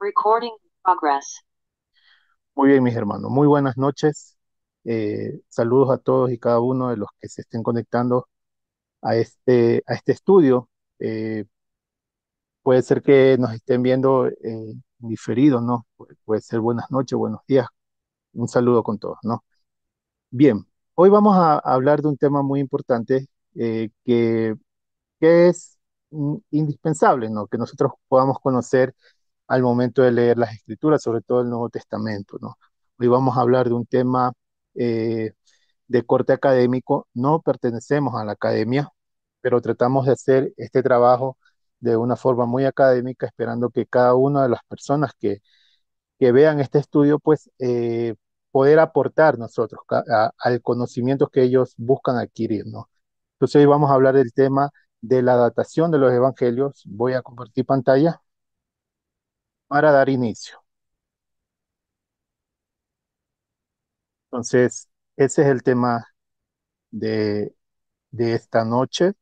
Recording progress. Muy bien, mis hermanos. Muy buenas noches. Saludos a todos y cada uno de los que se estén conectando a este estudio. Eh, Puede ser que nos estén viendo diferido, ¿no? Puede ser buenas noches, buenos días. Un saludo con todos, ¿no? Bien, hoy vamos a hablar de un tema muy importante que es indispensable, ¿no? Que nosotros podamos conocer al momento de leer las escrituras, sobre todo el Nuevo Testamento, ¿no? Hoy vamos a hablar de un tema eh, de corte académico. No pertenecemos a la academia, pero tratamos de hacer este trabajo de una forma muy académica, esperando que cada una de las personas que vean este estudio, pues poder aportar nosotros al conocimiento que ellos buscan adquirir, ¿no? Entonces hoy vamos a hablar del tema de la datación de los evangelios. Voy a compartir pantalla para dar inicio. Entonces, ese es el tema de, de esta noche.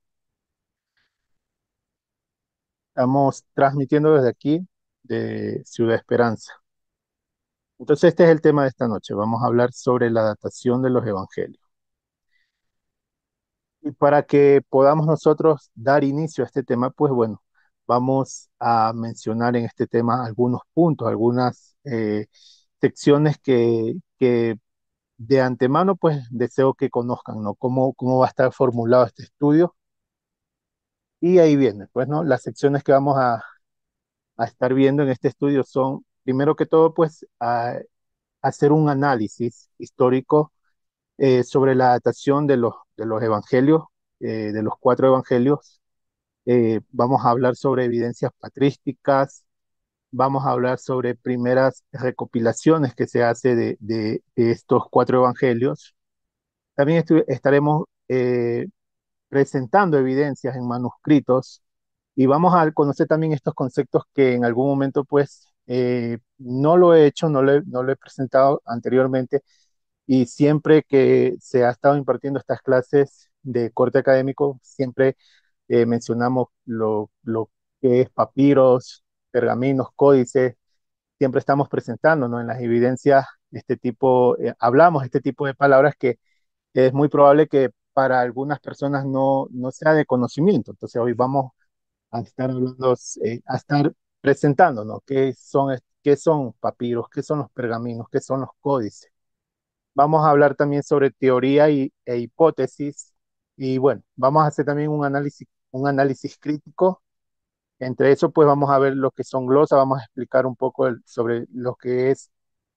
Estamos transmitiendo desde aquí, de Ciudad Esperanza. Entonces, este es el tema de esta noche. Vamos a hablar sobre la datación de los evangelios. Y para que podamos nosotros dar inicio a este tema, pues bueno, vamos a mencionar en este tema algunos puntos, algunas secciones que de antemano, pues deseo que conozcan, ¿no? Cómo va a estar formulado este estudio. Y ahí viene, pues, ¿no? Las secciones que vamos a estar viendo en este estudio son, primero que todo, pues, hacer un análisis histórico sobre la datación de los evangelios, de los cuatro evangelios. Vamos a hablar sobre evidencias patrísticas, vamos a hablar sobre primeras recopilaciones que se hace de estos cuatro evangelios. También estaremos presentando evidencias en manuscritos y vamos a conocer también estos conceptos que en algún momento pues no lo he hecho, no lo he presentado anteriormente, y siempre que se ha estado impartiendo estas clases de corte académico, siempre mencionamos lo que es papiros, pergaminos, códices. Siempre estamos presentando, ¿no? En las evidencias hablamos este tipo de palabras que es muy probable que para algunas personas no sea de conocimiento. Entonces hoy vamos a estar hablando, a estar presentándonos qué son papiros, qué son los pergaminos, qué son los códices. Vamos a hablar también sobre teoría e hipótesis, y bueno, vamos a hacer también un análisis crítico. Entre eso, pues vamos a ver lo que son glosas, vamos a explicar un poco sobre lo que es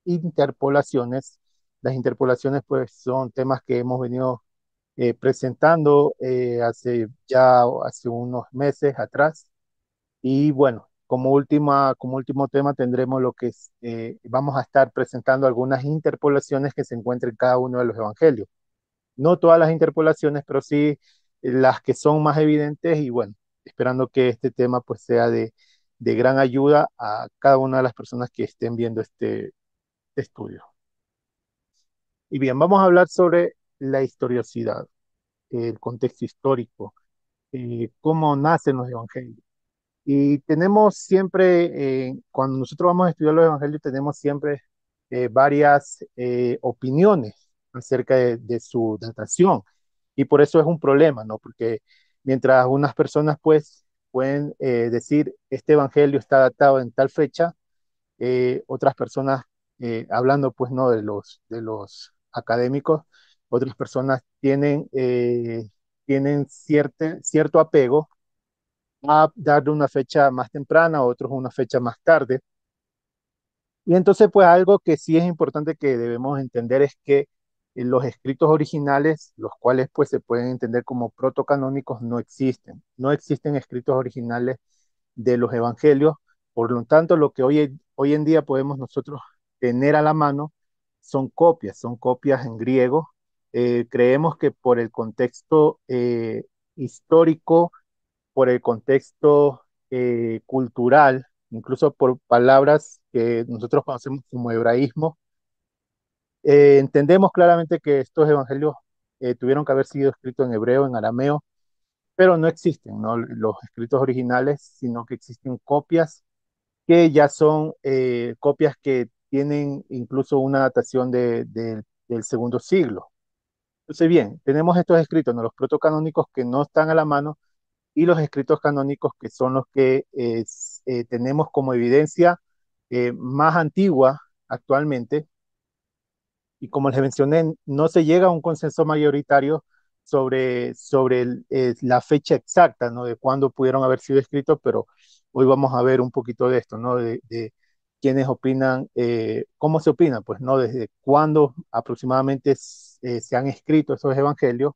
interpolaciones. Las interpolaciones, pues, son temas que hemos venido presentando hace unos meses atrás. Y bueno, como último tema tendremos lo que es, vamos a estar presentando algunas interpolaciones que se encuentran en cada uno de los evangelios. No todas las interpolaciones, pero sí las que son más evidentes, y bueno, esperando que este tema pues sea de gran ayuda a cada una de las personas que estén viendo este estudio. Y bien, vamos a hablar sobre la historiosidad, el contexto histórico, cómo nacen los evangelios. Y tenemos siempre, cuando nosotros vamos a estudiar los evangelios, tenemos siempre varias opiniones acerca de su datación. Y por eso es un problema, ¿no? Porque mientras unas personas pues pueden decir, este evangelio está datado en tal fecha, otras personas, hablando pues no de los académicos, otras personas tienen cierto apego a darle una fecha más temprana, otros una fecha más tarde. Y entonces, pues algo que sí es importante que debemos entender es que los escritos originales, los cuales pues se pueden entender como protocanónicos, no existen. No existen escritos originales de los evangelios. Por lo tanto, lo que hoy en día podemos nosotros tener a la mano son copias en griego. Creemos que por el contexto histórico, por el contexto cultural, incluso por palabras que nosotros conocemos como hebraísmo, entendemos claramente que estos evangelios tuvieron que haber sido escritos en hebreo, en arameo, pero no existen, ¿no? Los escritos originales, sino que existen copias que ya son copias que tienen incluso una datación del segundo siglo. Entonces, bien, tenemos estos escritos, ¿no? Los protocanónicos que no están a la mano y los escritos canónicos que son los que tenemos como evidencia más antigua actualmente, y como les mencioné, no se llega a un consenso mayoritario sobre la fecha exacta, ¿no? De cuándo pudieron haber sido escritos, pero hoy vamos a ver un poquito de esto, ¿no? De quiénes opinan, cómo se opina, pues, ¿no? Desde cuándo aproximadamente se han escrito esos evangelios.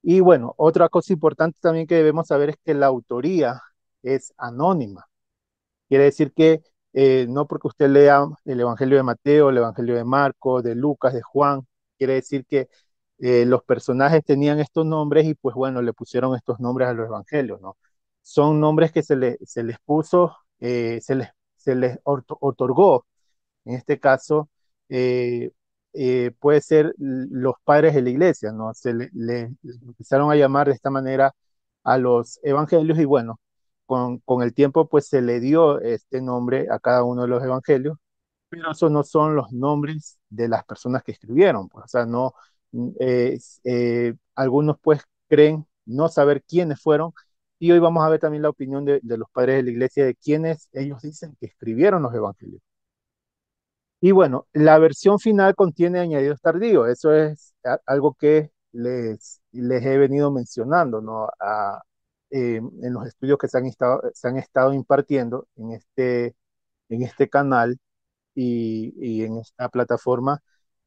Y bueno, otra cosa importante también que debemos saber es que la autoría es anónima. Quiere decir que no porque usted lea el Evangelio de Mateo, el Evangelio de Marcos, de Lucas, de Juan, quiere decir que los personajes tenían estos nombres y pues bueno, le pusieron estos nombres a los evangelios, ¿no? Son nombres que se les puso, se les otorgó, en este caso, eh, puede ser los padres de la iglesia, ¿no? Le empezaron a llamar de esta manera a los evangelios y bueno, con el tiempo pues se le dio este nombre a cada uno de los evangelios, pero esos no son los nombres de las personas que escribieron, pues, o sea, no, algunos pues creen no saber quiénes fueron y hoy vamos a ver también la opinión de los padres de la iglesia de quiénes ellos dicen que escribieron los evangelios. Y bueno, la versión final contiene añadidos tardíos. Eso es algo que les he venido mencionando, ¿no? En los estudios que se han estado impartiendo en este canal y en esta plataforma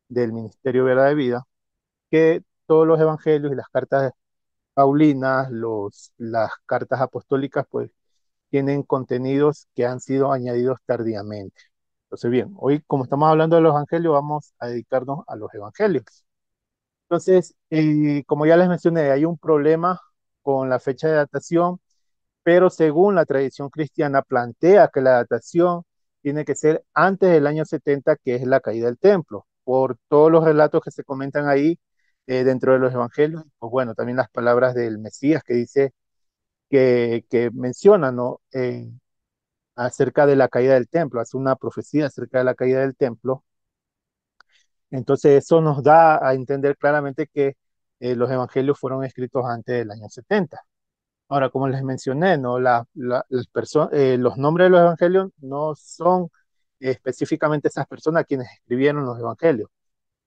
del Ministerio Verdad de Vida, que todos los evangelios y las cartas paulinas, las cartas apostólicas, pues tienen contenidos que han sido añadidos tardíamente. Entonces, bien, hoy como estamos hablando de los evangelios, vamos a dedicarnos a los evangelios. Entonces, como ya les mencioné, hay un problema con la fecha de datación, pero según la tradición cristiana plantea que la datación tiene que ser antes del año 70, que es la caída del templo, por todos los relatos que se comentan ahí dentro de los evangelios, pues bueno, también las palabras del Mesías que dice que menciona, ¿no? Acerca de la caída del templo, hace una profecía acerca de la caída del templo. Entonces eso nos da a entender claramente que los evangelios fueron escritos antes del año 70. Ahora, como les mencioné, ¿no? Los nombres de los evangelios no son específicamente esas personas quienes escribieron los evangelios.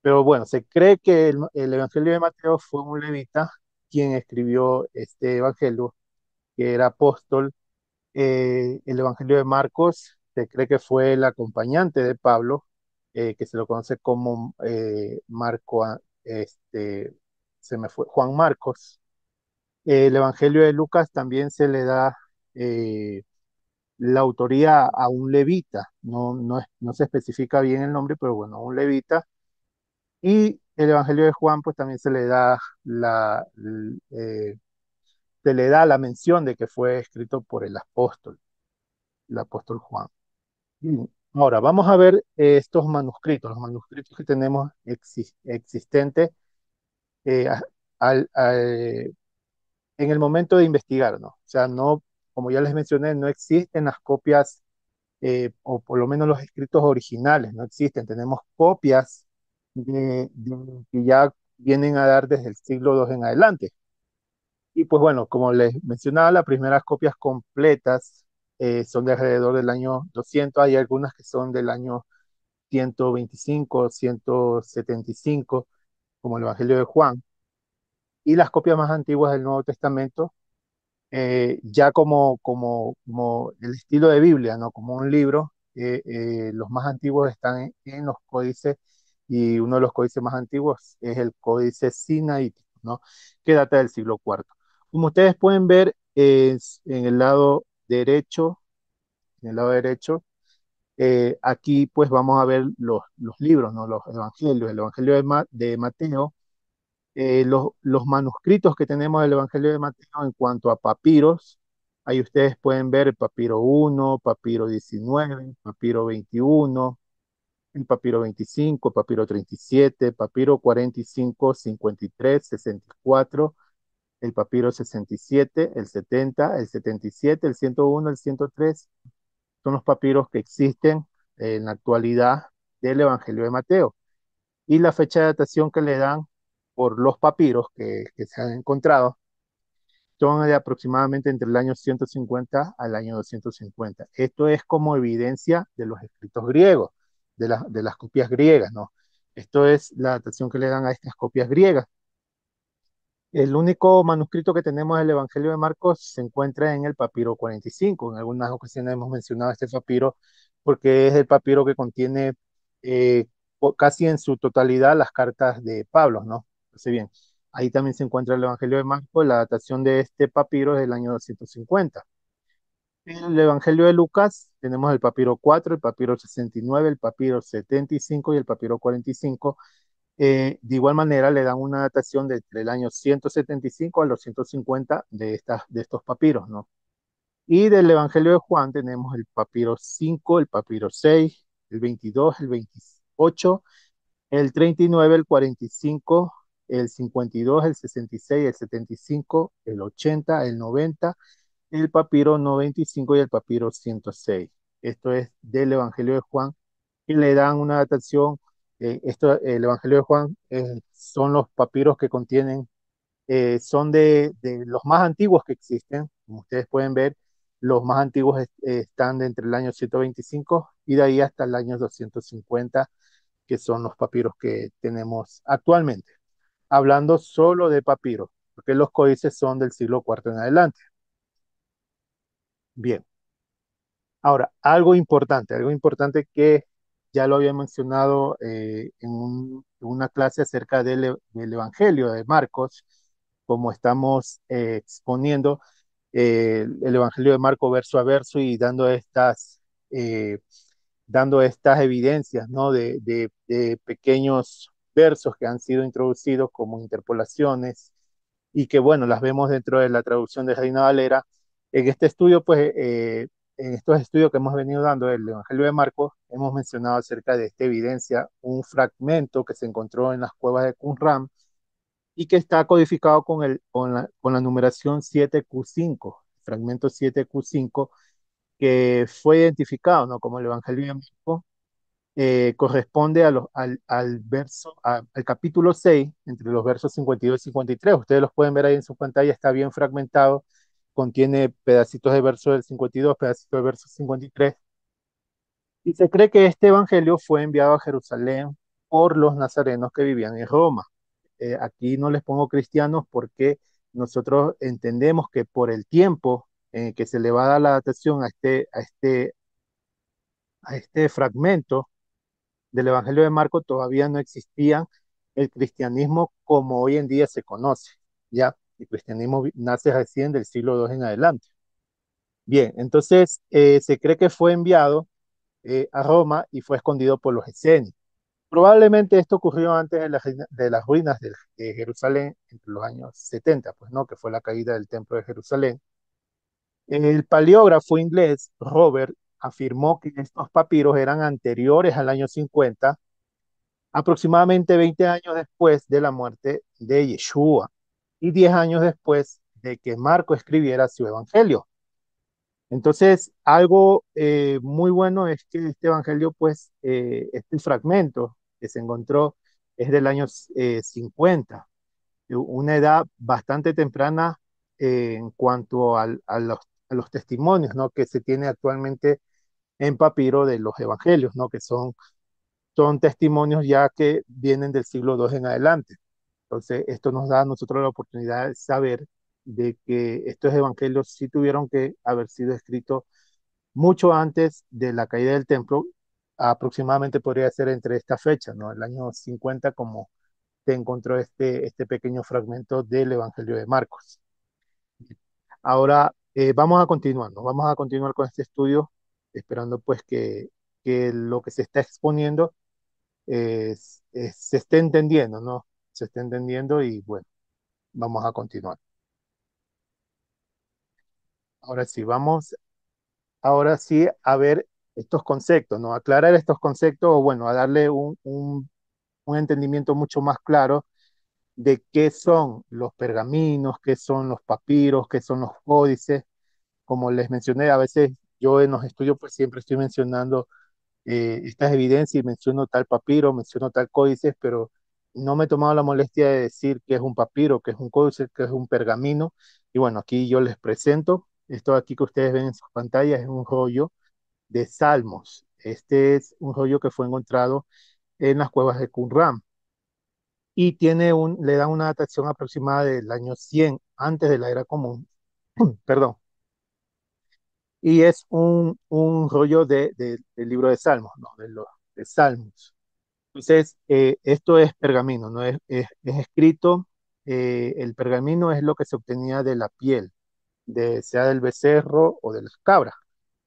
Pero bueno, se cree que el evangelio de Mateo fue un levita quien escribió este evangelio, que era apóstol. El Evangelio de Marcos se cree que fue el acompañante de Pablo, que se lo conoce como se me fue, Juan Marcos. El Evangelio de Lucas también se le da eh, la autoría a un levita, no se especifica bien el nombre, pero bueno, a un levita. Y el Evangelio de Juan, pues también se le da la mención de que fue escrito por el apóstol Juan. Bien, ahora, vamos a ver estos manuscritos, los manuscritos que tenemos existentes eh, a- en el momento de investigar, ¿no? O sea, no, como ya les mencioné, no existen las copias, o por lo menos los escritos originales, no existen. Tenemos copias que ya vienen a dar desde el siglo II en adelante. Y pues bueno, como les mencionaba, las primeras copias completas son de alrededor del año 200. Hay algunas que son del año 125, 175, como el Evangelio de Juan, y las copias más antiguas del Nuevo Testamento, ya como el estilo de Biblia, ¿no? Como un libro, los más antiguos están en los códices, y uno de los códices más antiguos es el códice sinaítico, ¿no? Que data del siglo IV. Como ustedes pueden ver, en el lado derecho, en el lado derecho, aquí pues vamos a ver los libros, ¿no? Los evangelios, el Evangelio de Mateo, los manuscritos que tenemos del Evangelio de Mateo en cuanto a papiros. Ahí ustedes pueden ver el papiro 1, papiro 19, papiro 21, el papiro 25, papiro 37, papiro 45, 53, 64, el papiro 67, el 70, el 77, el 101, el 103 son los papiros que existen en la actualidad del Evangelio de Mateo. Y la fecha de datación que le dan por los papiros que se han encontrado son de aproximadamente entre el año 150 al año 250. Esto es como evidencia de los escritos griegos, de las copias griegas, ¿no? Esto es la datación que le dan a estas copias griegas. El único manuscrito que tenemos del Evangelio de Marcos se encuentra en el papiro 45. En algunas ocasiones hemos mencionado este papiro porque es el papiro que contiene eh, casi en su totalidad las cartas de Pablo, ¿no? Entonces, bien, ahí también se encuentra el Evangelio de Marcos. La datación de este papiro es del año 250. En el Evangelio de Lucas tenemos el papiro 4, el papiro 69, el papiro 75 y el papiro 45. De igual manera, le dan una datación de entre el año 175 a los 150 de estos papiros, ¿no? Y del Evangelio de Juan tenemos el papiro 5, el papiro 6, el 22, el 28, el 39, el 45, el 52, el 66, el 75, el 80, el 90, el papiro 95 y el papiro 106. Esto es del Evangelio de Juan y le dan una datación. El Evangelio de Juan son los papiros que contienen, son de los más antiguos que existen. Como ustedes pueden ver, los más antiguos están de entre el año 125 y de ahí hasta el año 250, que son los papiros que tenemos actualmente. Hablando solo de papiros, porque los códices son del siglo cuarto en adelante. Bien. Ahora, algo importante que ya lo había mencionado en una clase acerca del Evangelio de Marcos, como estamos exponiendo el Evangelio de Marcos verso a verso y eh, dando estas evidencias, ¿no? De pequeños versos que han sido introducidos como interpolaciones y que, bueno, las vemos dentro de la traducción de Reina Valera. En este estudio, pues, en estos estudios que hemos venido dando del Evangelio de Marcos, hemos mencionado acerca de esta evidencia, un fragmento que se encontró en las cuevas de Qumran y que está codificado con la numeración 7Q5, fragmento 7Q5, que fue identificado, ¿no? Como el Evangelio de Marcos, corresponde al capítulo 6, entre los versos 52 y 53. Ustedes los pueden ver ahí en su pantalla, está bien fragmentado, contiene pedacitos de verso del 52, pedacitos de verso 53. Y se cree que este evangelio fue enviado a Jerusalén por los nazarenos que vivían en Roma. Aquí no les pongo cristianos porque nosotros entendemos que por el tiempo que se le va a dar la adaptación a este fragmento, del Evangelio de Marcos todavía no existía el cristianismo como hoy en día se conoce. Ya, el cristianismo nace recién del siglo II en adelante. Bien, entonces se cree que fue enviado a Roma y fue escondido por los esenios. Probablemente esto ocurrió antes de las ruinas de Jerusalén, entre los años 70, pues no, que fue la caída del templo de Jerusalén. El paleógrafo inglés Robert afirmó que estos papiros eran anteriores al año 50, aproximadamente 20 años después de la muerte de Yeshua y 10 años después de que Marco escribiera su evangelio. Entonces, algo muy bueno es que este evangelio, pues, este fragmento que se encontró es del año 50, una edad bastante temprana en cuanto a los testimonios, ¿no? Que se tiene actualmente en papiro de los evangelios, ¿no? Que son testimonios ya que vienen del siglo II en adelante. Entonces, esto nos da a nosotros la oportunidad de saber de que estos evangelios sí tuvieron que haber sido escritos mucho antes de la caída del templo, aproximadamente podría ser entre esta fecha, ¿no? El año 50, como se encontró este pequeño fragmento del Evangelio de Marcos. Ahora, vamos a continuar, ¿no? Vamos a continuar con este estudio, esperando pues que lo que se está exponiendo se esté entendiendo, ¿no? Se esté entendiendo y bueno, vamos a continuar. Ahora sí, vamos, ahora sí a ver estos conceptos, ¿no? Aclarar estos conceptos o bueno, a darle un entendimiento mucho más claro de qué son los pergaminos, qué son los papiros, qué son los códices. Como les mencioné, a veces yo en los estudios pues siempre estoy mencionando estas evidencias y menciono tal papiro, menciono tal códice, pero no me he tomado la molestia de decir que es un papiro, que es un códice, que es un pergamino. Y bueno, aquí yo les presento. Esto aquí que ustedes ven en sus pantallas es un rollo de salmos. Este es un rollo que fue encontrado en las cuevas de Qumran y le da una datación aproximada del año 100 antes de la era común, perdón, y es un rollo del libro de Salmos, ¿no? De Salmos. Entonces, esto es pergamino, ¿no? Es escrito, el pergamino es lo que se obtenía de la piel, sea del becerro o de las cabras.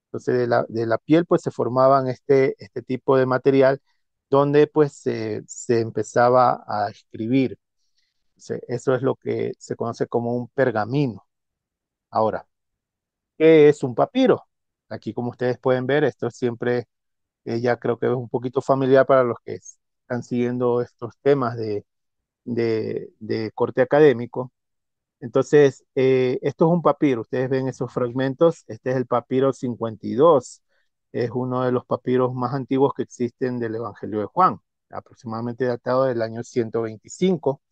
Entonces, de la piel, pues se formaban este tipo de material donde pues se empezaba a escribir. Eso es lo que se conoce como un pergamino. Ahora, ¿qué es un papiro? Aquí, como ustedes pueden ver, esto siempre ya creo que es un poquito familiar para los que están siguiendo estos temas de corte académico. Entonces, esto es un papiro. Ustedes ven esos fragmentos. Este es el papiro 52. Es uno de los papiros más antiguos que existen del Evangelio de Juan, aproximadamente datado del año 125.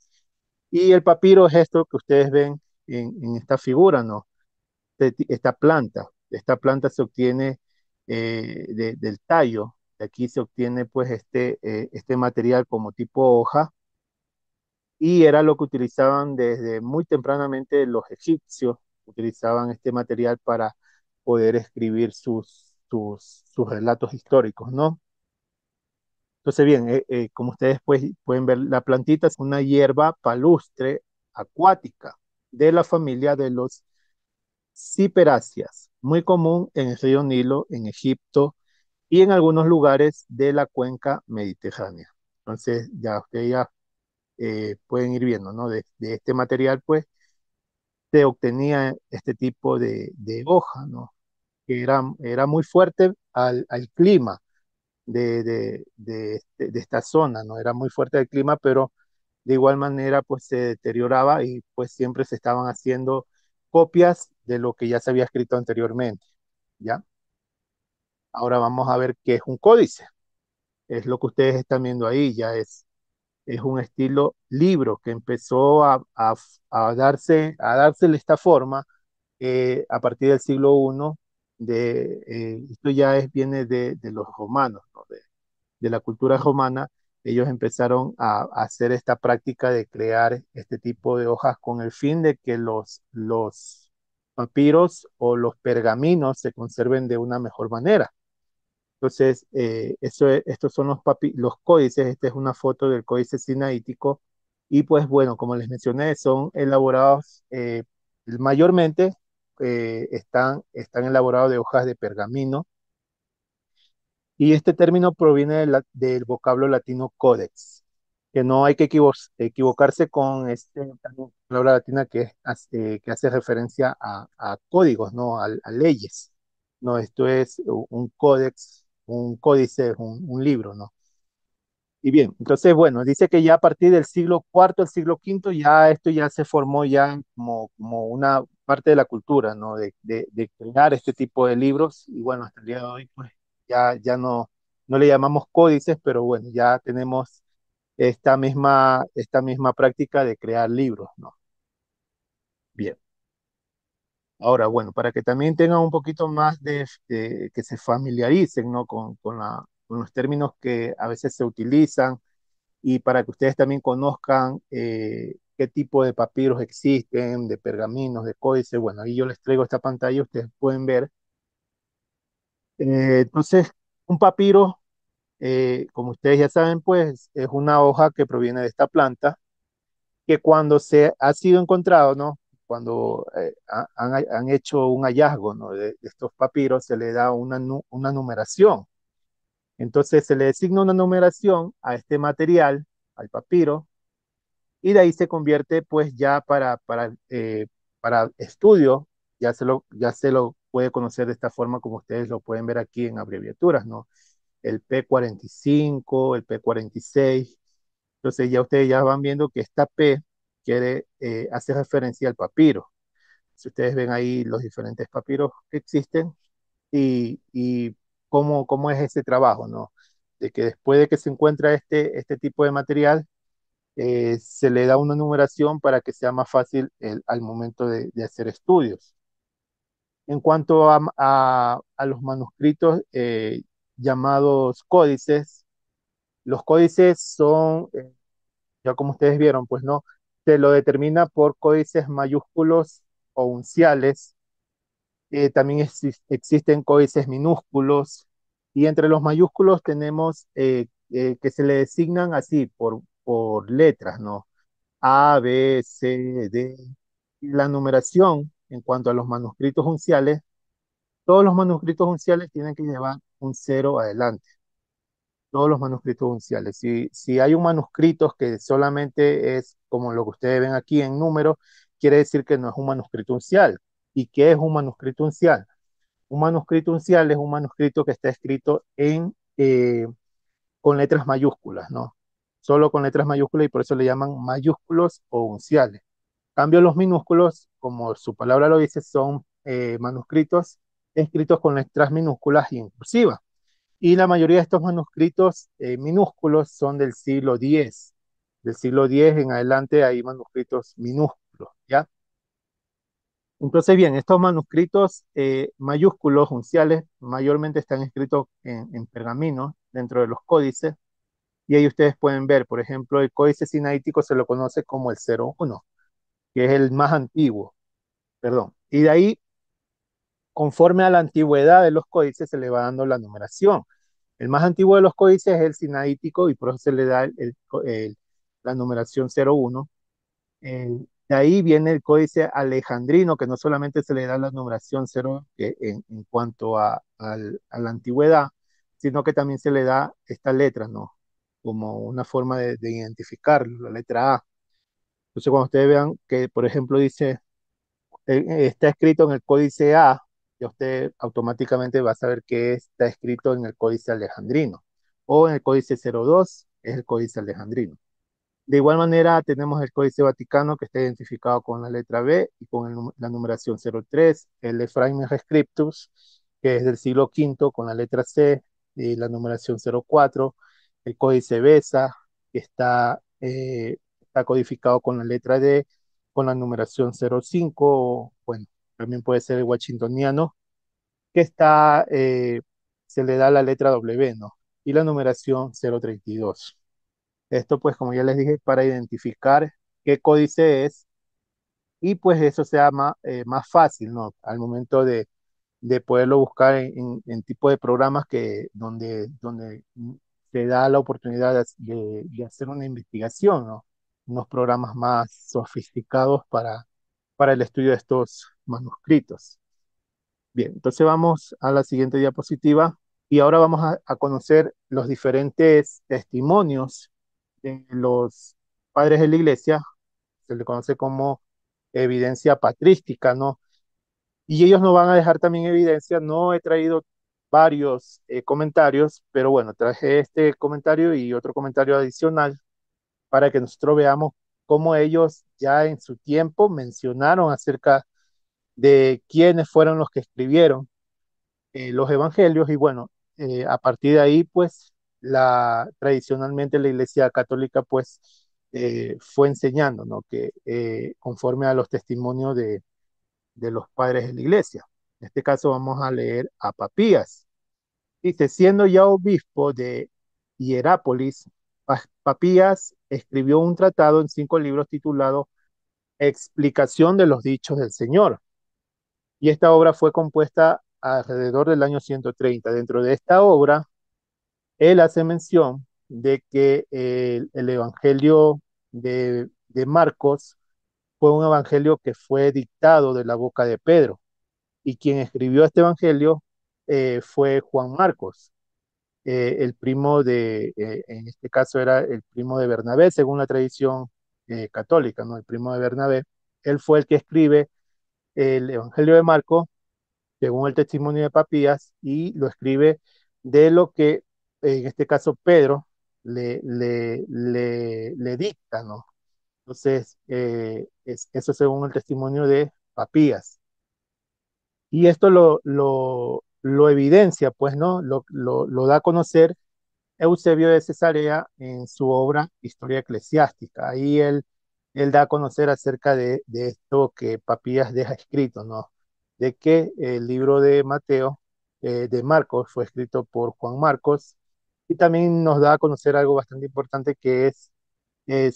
Y el papiro es esto que ustedes ven en esta figura, ¿no? Esta planta. Esta planta se obtiene del tallo. De aquí se obtiene pues este material como tipo hoja y era lo que utilizaban desde muy tempranamente los egipcios. Utilizaban este material para poder escribir sus relatos históricos, ¿no? Entonces, bien, como ustedes pues, pueden ver, la plantita es una hierba palustre acuática de la familia de los ciperáceas, muy común en el río Nilo, en Egipto y en algunos lugares de la cuenca mediterránea. Entonces, ya ustedes ya pueden ir viendo, ¿no? De este material, pues, se obtenía este tipo de hoja, ¿no? Que era muy fuerte al clima de esta zona, ¿no? Era muy fuerte el clima, pero de igual manera pues se deterioraba y pues siempre se estaban haciendo copias de lo que ya se había escrito anteriormente, ¿ya? Ahora vamos a ver qué es un códice. Es lo que ustedes están viendo ahí, es un estilo libro que empezó a dársele esta forma a partir del siglo I. Esto ya viene de los romanos, ¿no? De la cultura romana. Ellos empezaron a hacer esta práctica de crear este tipo de hojas con el fin de que los papiros o los pergaminos se conserven de una mejor manera. Entonces, estos son los códices. Esta es una foto del códice sinaítico. Y pues bueno, como les mencioné, son elaborados mayormente, están elaborados de hojas de pergamino y este término proviene del vocablo latino codex, que no hay que equivocarse con también palabra latina que hace referencia a códigos, ¿no? A leyes. No, esto es un códex, un códice, un libro, ¿no? Y bien, entonces, bueno, dice que ya a partir del siglo IV, el siglo V, ya esto ya se formó ya como una parte de la cultura, ¿no? De crear este tipo de libros. Y bueno, hasta el día de hoy, pues ya no le llamamos códices, pero bueno, ya tenemos esta misma práctica de crear libros, ¿no? Bien. Ahora, bueno, para que también tengan un poquito más que se familiaricen, ¿no? Con los términos que a veces se utilizan y para que ustedes también conozcan qué tipo de papiros existen, de pergaminos, de códices. Bueno, ahí yo les traigo esta pantalla, ustedes pueden ver. Entonces, un papiro, como ustedes ya saben, pues es una hoja que proviene de esta planta, que cuando se ha sido encontrado, ¿no? Cuando han hecho un hallazgo, ¿no? De estos papiros, se le da una numeración. Entonces se le designa una numeración a este material, al papiro, y de ahí se convierte pues ya para estudio, ya se lo puede conocer de esta forma como ustedes lo pueden ver aquí en abreviaturas, ¿no? El P45, el P46. Entonces ya ustedes ya van viendo que esta P hace referencia al papiro. Si ustedes ven ahí los diferentes papiros que existen, y cómo es ese trabajo, ¿no? De que después de que se encuentra este tipo de material, se le da una numeración para que sea más fácil al momento de hacer estudios. En cuanto a los manuscritos llamados códices, los códices son, ya como ustedes vieron, pues no, se lo determina por códices mayúsculos o unciales. También existen códices minúsculos y entre los mayúsculos tenemos que se le designan así por letras, ¿no? A, B, C, D. Y la numeración en cuanto a los manuscritos unciales, todos los manuscritos unciales tienen que llevar un cero adelante. Todos los manuscritos unciales. Si hay un manuscrito que solamente es como lo que ustedes ven aquí en número, quiere decir que no es un manuscrito uncial. ¿Y qué es un manuscrito uncial? Un manuscrito uncial es un manuscrito que está escrito con letras mayúsculas, ¿no? Solo con letras mayúsculas y por eso le llaman mayúsculos o unciales. Cambio los minúsculos, como su palabra lo dice, son manuscritos escritos con letras minúsculas y en cursiva. Y la mayoría de estos manuscritos minúsculos son del siglo X. Del siglo X en adelante hay manuscritos minúsculos, ¿ya? Entonces, bien, estos manuscritos mayúsculos, unciales, mayormente están escritos en pergaminos dentro de los códices. Y ahí ustedes pueden ver, por ejemplo, el códice sinaítico se lo conoce como el 01, que es el más antiguo, perdón. Y de ahí, conforme a la antigüedad de los códices, se le va dando la numeración. El más antiguo de los códices es el sinaítico y por eso se le da la numeración 01. De ahí viene el códice alejandrino, que no solamente se le da la numeración 0 en cuanto a la antigüedad, sino que también se le da esta letra, ¿no? Como una forma de identificarlo, la letra A. Entonces, cuando ustedes vean que, por ejemplo, dice está escrito en el códice A, ya usted automáticamente va a saber que está escrito en el códice alejandrino. O en el códice 02 es el códice alejandrino. De igual manera, tenemos el Códice Vaticano que está identificado con la letra B y con la numeración 03, el Ephraim Scriptus, que es del siglo V con la letra C y la numeración 04, el Códice Besa, que está codificado con la letra D, con la numeración 05, o, bueno, también puede ser el Washingtoniano, que se le da la letra W, ¿no? Y la numeración 032. Esto, pues, como ya les dije, para identificar qué códice es y pues eso sea más fácil, ¿no? Al momento de poderlo buscar en tipo de programas donde te da la oportunidad de hacer una investigación, ¿no? Unos programas más sofisticados para el estudio de estos manuscritos. Bien, entonces vamos a la siguiente diapositiva y ahora vamos a conocer los diferentes testimonios de los padres de la iglesia, se le conoce como evidencia patrística, ¿no? Y ellos nos van a dejar también evidencia, no he traído varios comentarios, pero bueno, traje este comentario y otro comentario adicional para que nosotros veamos cómo ellos ya en su tiempo mencionaron acerca de quiénes fueron los que escribieron los evangelios y bueno, a partir de ahí pues tradicionalmente la Iglesia Católica pues fue enseñando, ¿no? Que conforme a los testimonios de los padres de la Iglesia. En este caso vamos a leer a Papías. Dice, siendo ya obispo de Hierápolis, Papías escribió un tratado en 5 libros titulado Explicación de los dichos del Señor. Y esta obra fue compuesta alrededor del año 130. Dentro de esta obra, él hace mención de que el Evangelio de Marcos fue un evangelio que fue dictado de la boca de Pedro. Y quien escribió este evangelio fue Juan Marcos, el primo en este caso era el primo de Bernabé, según la tradición católica, ¿no? El primo de Bernabé. Él fue el que escribe el evangelio de Marcos según el testimonio de Papías, y lo escribe de lo que, en este caso, Pedro le dicta, ¿no? Entonces, eso según el testimonio de Papías. Y esto lo evidencia, pues, ¿no? Lo da a conocer Eusebio de Cesarea en su obra Historia Eclesiástica. Ahí él da a conocer acerca de esto que Papías deja escrito, ¿no? De que el libro de Mateo, de Marcos, fue escrito por Juan Marcos, y también nos da a conocer algo bastante importante que es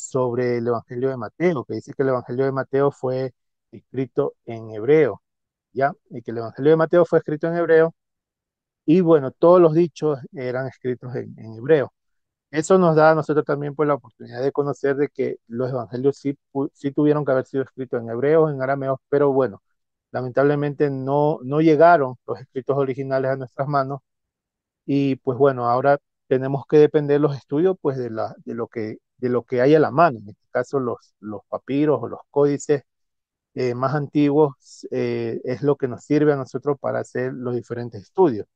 sobre el Evangelio de Mateo, que dice que el Evangelio de Mateo fue escrito en hebreo, ¿ya? Y que el Evangelio de Mateo fue escrito en hebreo, y bueno, todos los dichos eran escritos en hebreo. Eso nos da a nosotros también pues la oportunidad de conocer de que los evangelios sí tuvieron que haber sido escritos en hebreo, en arameo, pero bueno, lamentablemente no llegaron los escritos originales a nuestras manos, y pues bueno, ahora tenemos que depender de los estudios pues de lo que hay a la mano, en este caso los papiros o los códices más antiguos, es lo que nos sirve a nosotros para hacer los diferentes estudios.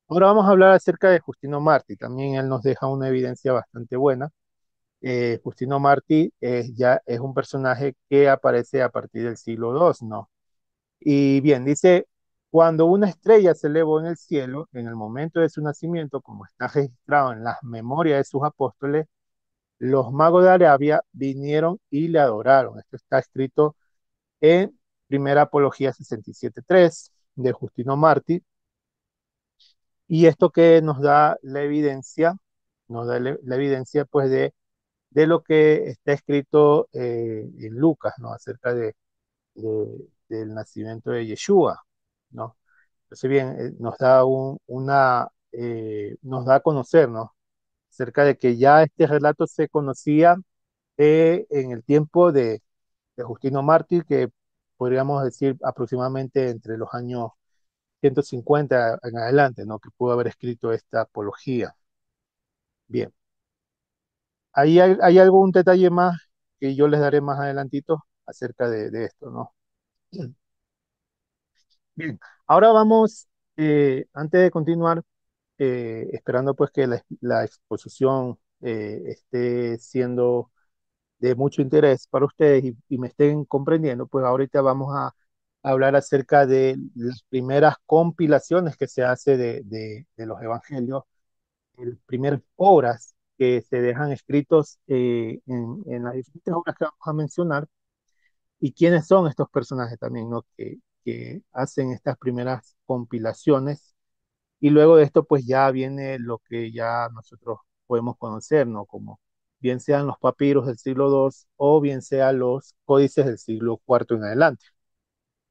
Ahora vamos a hablar acerca de Justino Martí. También él nos deja una evidencia bastante buena. Justino Martí ya es un personaje que aparece a partir del siglo II, ¿no? Y bien, dice, cuando una estrella se elevó en el cielo, en el momento de su nacimiento, como está registrado en las memorias de sus apóstoles, los magos de Arabia vinieron y le adoraron. Esto está escrito en Primera Apología 67.3 de Justino Martí. Y esto que nos da la evidencia, nos da la evidencia pues de lo que está escrito en Lucas, ¿no? Acerca del nacimiento de Yeshua, ¿no? Entonces bien, nos da a conocer, ¿no? Acerca de que ya este relato se conocía en el tiempo de Justino Mártir, que podríamos decir aproximadamente entre los años 150 en adelante, ¿no? Que pudo haber escrito esta apología. Bien, hay algún detalle más que yo les daré más adelantito acerca de esto, ¿no? Bien, ahora vamos, antes de continuar, esperando pues que la exposición esté siendo de mucho interés para ustedes y me estén comprendiendo, pues ahorita vamos a hablar acerca de las primeras compilaciones que se hace de los evangelios, las primeras obras que se dejan escritos en las diferentes obras que vamos a mencionar, y quiénes son estos personajes también, ¿no? Que hacen estas primeras compilaciones, y luego de esto pues ya viene lo que ya nosotros podemos conocer, ¿no? Como bien sean los papiros del siglo II o bien sean los códices del siglo IV en adelante.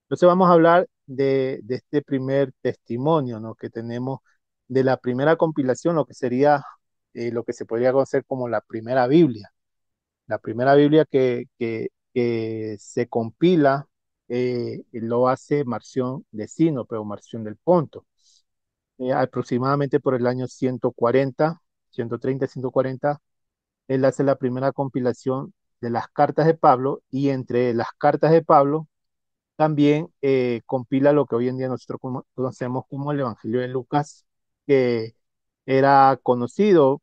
Entonces vamos a hablar de este primer testimonio, ¿no? Que tenemos de la primera compilación, lo que sería lo que se podría conocer como la primera Biblia. La primera Biblia que se compila lo hace Marción de Sino, pero Marción del Ponto. Aproximadamente por el año 140, 130, 140, él hace la primera compilación de las cartas de Pablo, y entre las cartas de Pablo también compila lo que hoy en día nosotros conocemos como el Evangelio de Lucas, que era conocido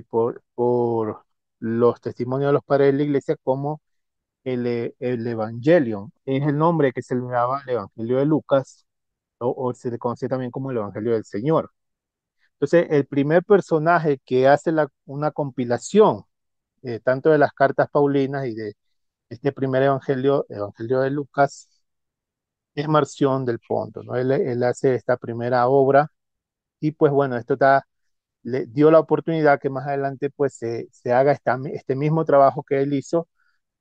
por los testimonios de los padres de la iglesia como el Evangelion. Es el nombre que se le daba al Evangelio de Lucas, o se le conoce también como el Evangelio del Señor. Entonces, el primer personaje que hace una compilación tanto de las cartas paulinas y de este primer evangelio, Evangelio de Lucas, es Marción del Ponto, ¿no? Él hace esta primera obra, y pues bueno, le dio la oportunidad que más adelante pues se haga este mismo trabajo que él hizo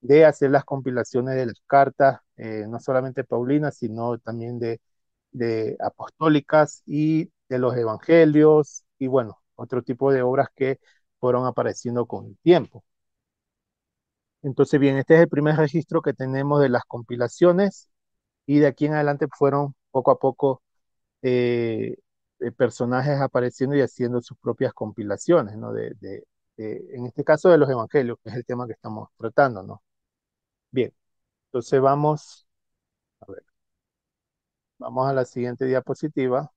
de hacer las compilaciones de las cartas, no solamente paulinas, sino también de apostólicas y de los evangelios, y bueno, otro tipo de obras que fueron apareciendo con el tiempo. Entonces, bien, este es el primer registro que tenemos de las compilaciones, y de aquí en adelante fueron poco a poco eh, personajes apareciendo y haciendo sus propias compilaciones, ¿no? En este caso de los evangelios, que es el tema que estamos tratando, ¿no? Bien, entonces a ver, vamos a la siguiente diapositiva,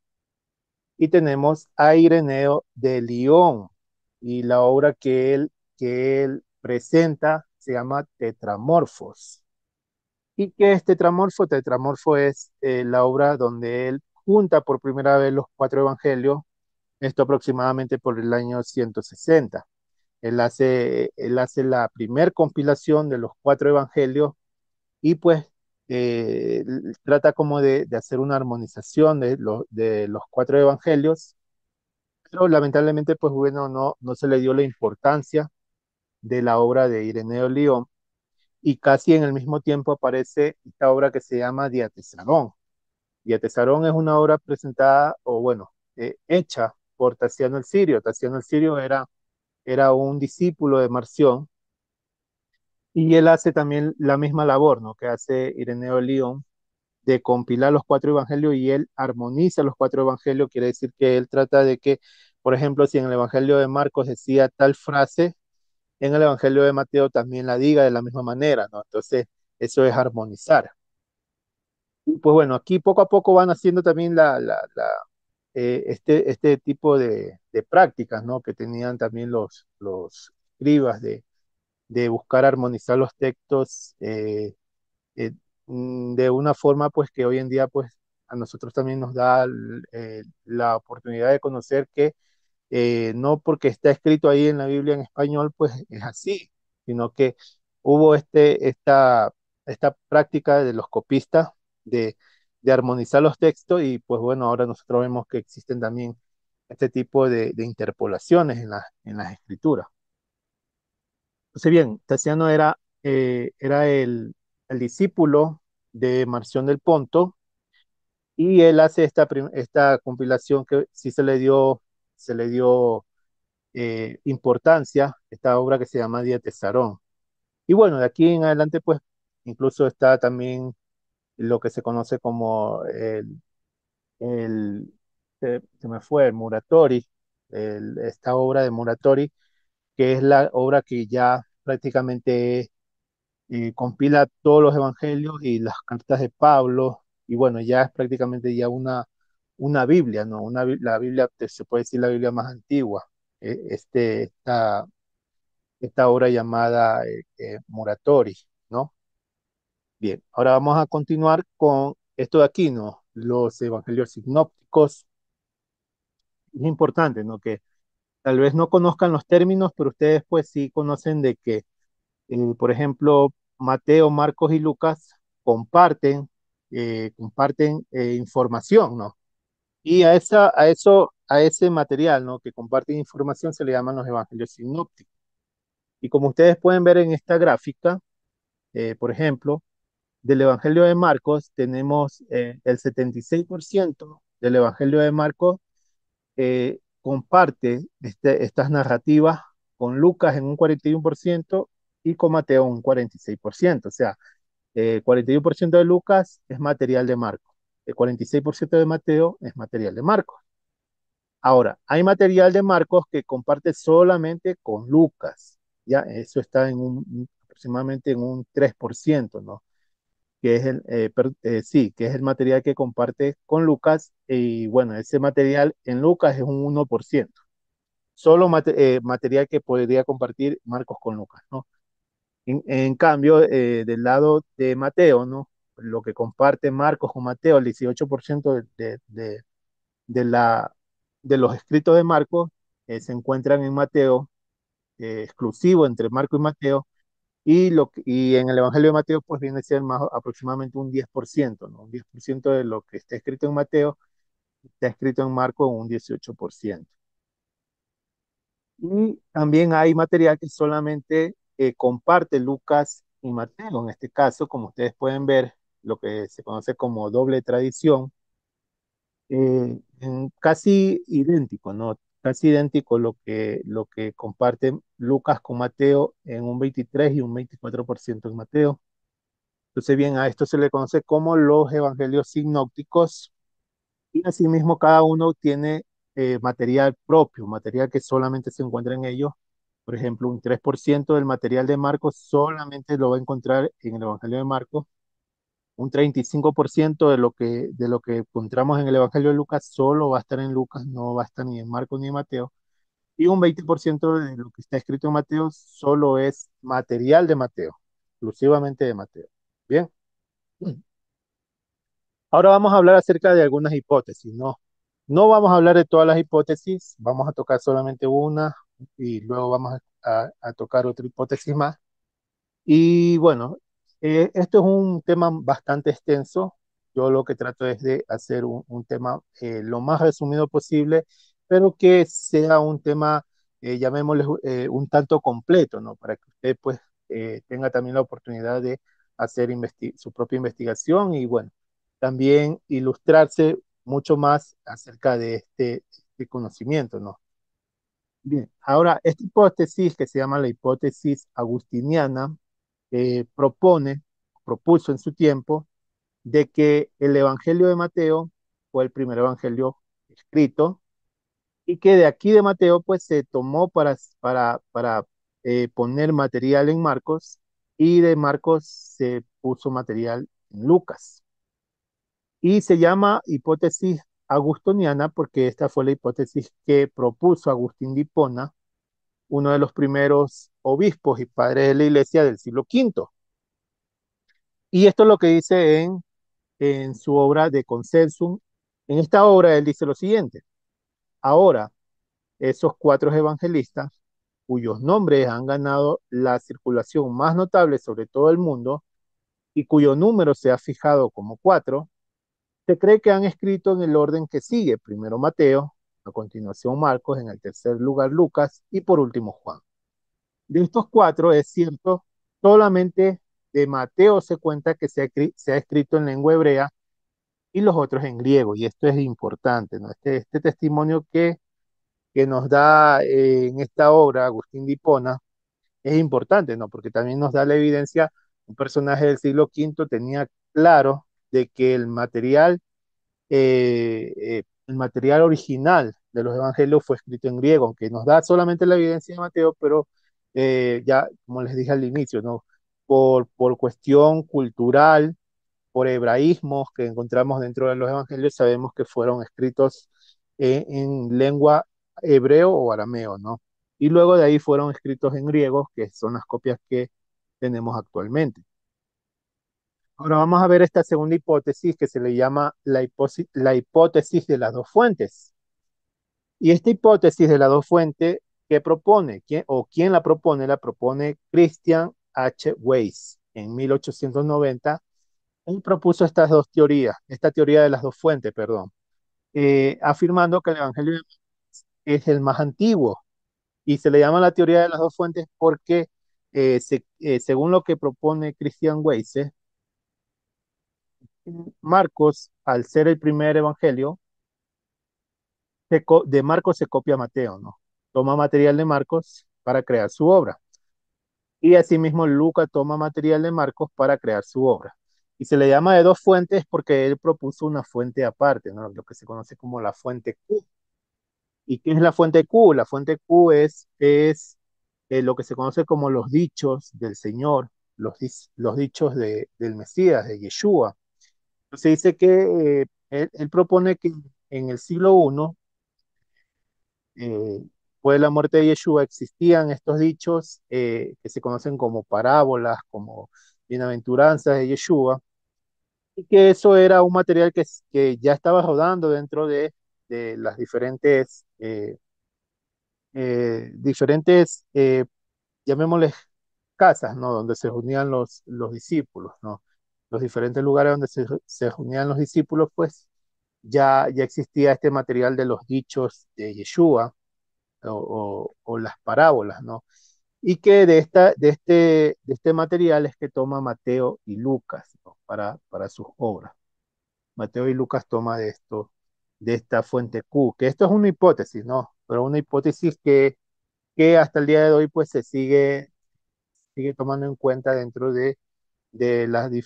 y tenemos a Ireneo de Lyon, y la obra que él presenta se llama Tetramorfos. ¿Y qué es Tetramorfo? Tetramorfo es la obra donde él junta por primera vez los cuatro evangelios, esto aproximadamente por el año 160. Él hace la primer compilación de los cuatro evangelios y pues trata como de hacer una armonización de los cuatro evangelios, pero lamentablemente pues bueno, no se le dio la importancia de la obra de Ireneo León y casi en el mismo tiempo aparece esta obra que se llama Diatesarón. Diatesarón es una obra presentada o bueno, hecha por Taciano el Sirio. Taciano el Sirio era un discípulo de Marción y él hace también la misma labor, ¿no?, que hace Ireneo de León, de compilar los cuatro evangelios y él armoniza los cuatro evangelios, quiere decir que él trata de que, por ejemplo, si en el evangelio de Marcos decía tal frase, en el evangelio de Mateo también la diga de la misma manera, ¿no? Entonces, eso es armonizar. Y pues bueno, aquí poco a poco van haciendo también este tipo de prácticas, ¿no?, que tenían también los escribas de buscar armonizar los textos eh, de una forma pues que hoy en día pues a nosotros también nos da la oportunidad de conocer que no porque está escrito ahí en la Biblia en español pues es así, sino que hubo esta práctica de los copistas de, de armonizar los textos y pues bueno, ahora nosotros vemos que existen también este tipo de interpolaciones en las escrituras. Entonces, bien, Tassiano era el discípulo de Marción del Ponto y él hace esta compilación que sí se le dio importancia, esta obra que se llama Diatesarón. Y bueno, de aquí en adelante, pues, incluso está también lo que se conoce como el se me fue, el Muratori, esta obra de Muratori, que es la obra que ya prácticamente compila todos los evangelios y las cartas de Pablo, y bueno, ya es prácticamente ya una Biblia, ¿no? La Biblia, se puede decir la Biblia más antigua, esta obra llamada Muratori, ¿no? Bien, ahora vamos a continuar con esto de aquí, ¿no? Los evangelios sinópticos. Es importante, ¿no?, que tal vez no conozcan los términos, pero ustedes pues sí conocen de que por ejemplo, Mateo, Marcos y Lucas comparten información, ¿no? Y a ese material, ¿no?, que comparten información se le llaman los evangelios sinópticos. Y como ustedes pueden ver en esta gráfica, por ejemplo, del evangelio de Marcos tenemos el 76% del evangelio de Marcos comparte estas narrativas con Lucas en un 41% y con Mateo en un 46%. O sea, 41% de Lucas es material de Marcos, el 46% de Mateo es material de Marcos. Ahora, hay material de Marcos que comparte solamente con Lucas, ya eso está aproximadamente en un 3%, ¿no? Que es sí, que es el material que comparte con Lucas, y bueno, ese material en Lucas es un 1%. Solo material que podría compartir Marcos con Lucas, ¿no? En cambio, del lado de Mateo, ¿no? Lo que comparte Marcos con Mateo, el 18% de la, de los escritos de Marcos se encuentran en Mateo, exclusivo entre Marco y Mateo, y en el Evangelio de Mateo pues viene a ser más aproximadamente un 10%, ¿no? Un 10% de lo que está escrito en Mateo está escrito en Marco en un 18%. Y también hay material que solamente comparte Lucas y Mateo. En este caso, como ustedes pueden ver, lo que se conoce como doble tradición, casi idéntico, ¿no? Casi idéntico lo que comparten Lucas con Mateo en un 23 y un 24% en Mateo. Entonces, bien, a esto se le conoce como los evangelios sinópticos y asimismo cada uno tiene material propio, material que solamente se encuentra en ellos. Por ejemplo, un 3% del material de Marcos solamente lo va a encontrar en el Evangelio de Marcos. Un 35% de lo que encontramos en el Evangelio de Lucas solo va a estar en Lucas, no va a estar ni en Marcos ni en Mateo. Y un 20% de lo que está escrito en Mateo solo es material de Mateo, exclusivamente de Mateo. Bien. Ahora vamos a hablar acerca de algunas hipótesis, ¿no? No vamos a hablar de todas las hipótesis, vamos a tocar solamente una y luego vamos a tocar otra hipótesis más. Y bueno, esto es un tema bastante extenso. Yo lo que trato es de hacer un tema lo más resumido posible, pero que sea un tema, llamémosle, un tanto completo, ¿no? Para que usted pues tenga también la oportunidad de hacer su propia investigación y bueno, también ilustrarse mucho más acerca de este conocimiento, ¿no? Bien, ahora, esta hipótesis que se llama la hipótesis agustiniana, propuso en su tiempo, de que el Evangelio de Mateo fue el primer evangelio escrito y que de aquí de Mateo pues se tomó para poner material en Marcos y de Marcos se puso material en Lucas. Y se llama hipótesis agustiniana porque esta fue la hipótesis que propuso Agustín de Hipona, uno de los primeros obispos y padres de la iglesia del siglo V. Y esto es lo que dice en su obra de Consensum. En esta obra él dice lo siguiente: ahora, esos cuatro evangelistas, cuyos nombres han ganado la circulación más notable sobre todo el mundo y cuyo número se ha fijado como cuatro, se cree que han escrito en el orden que sigue: primero Mateo, a continuación Marcos, en el tercer lugar Lucas y por último Juan. De estos cuatro, es cierto, solamente de Mateo se cuenta que se ha escrito en lengua hebrea y los otros en griego. Y esto es importante, ¿no? Este testimonio que nos da en esta obra Agustín de Hipona es importante, ¿no? Porque también nos da la evidencia, un personaje del siglo V tenía claro de que el material original de los evangelios fue escrito en griego, aunque nos da solamente la evidencia de Mateo, pero ya, como les dije al inicio, ¿no? Por cuestión cultural, por hebraísmos que encontramos dentro de los evangelios, sabemos que fueron escritos en lengua hebreo o arameo, ¿no? Y luego de ahí fueron escritos en griego, que son las copias que tenemos actualmente. Ahora vamos a ver esta segunda hipótesis que se le llama la hipótesis de las dos fuentes. Y esta hipótesis de las dos fuentes, ¿qué propone? ¿Quién la propone? La propone Christian H. Weiss en 1890. Él propuso estas dos teorías, esta teoría de las dos fuentes, perdón, afirmando que el Evangelio es el más antiguo y se le llama la teoría de las dos fuentes porque, según lo que propone Christian Weiss, Marcos, al ser el primer evangelio, de Marcos se copia Mateo, ¿no? Toma material de Marcos para crear su obra. Y asimismo Lucas toma material de Marcos para crear su obra. Y se le llama de dos fuentes porque él propuso una fuente aparte, ¿no? Lo que se conoce como la fuente Q. ¿Y qué es la fuente Q? La fuente Q es lo que se conoce como los dichos del Señor, los dichos del Mesías, de Yeshua. Se dice que él propone que en el siglo I, después de la muerte de Yeshua, existían estos dichos que se conocen como parábolas, como bienaventuranzas de Yeshua, y que eso era un material que ya estaba rodando dentro de las diferentes, llamémosles casas, ¿no? Donde se reunían los discípulos, ¿no? Los diferentes lugares donde se reunían los discípulos, pues ya existía este material de los dichos de Yeshua o las parábolas, ¿no? Y que de este material es que toma Mateo y Lucas, ¿no? Para sus obras. Mateo y Lucas toma de esta fuente Q, que esto es una hipótesis, ¿no? Pero una hipótesis que hasta el día de hoy pues se sigue tomando en cuenta dentro de las de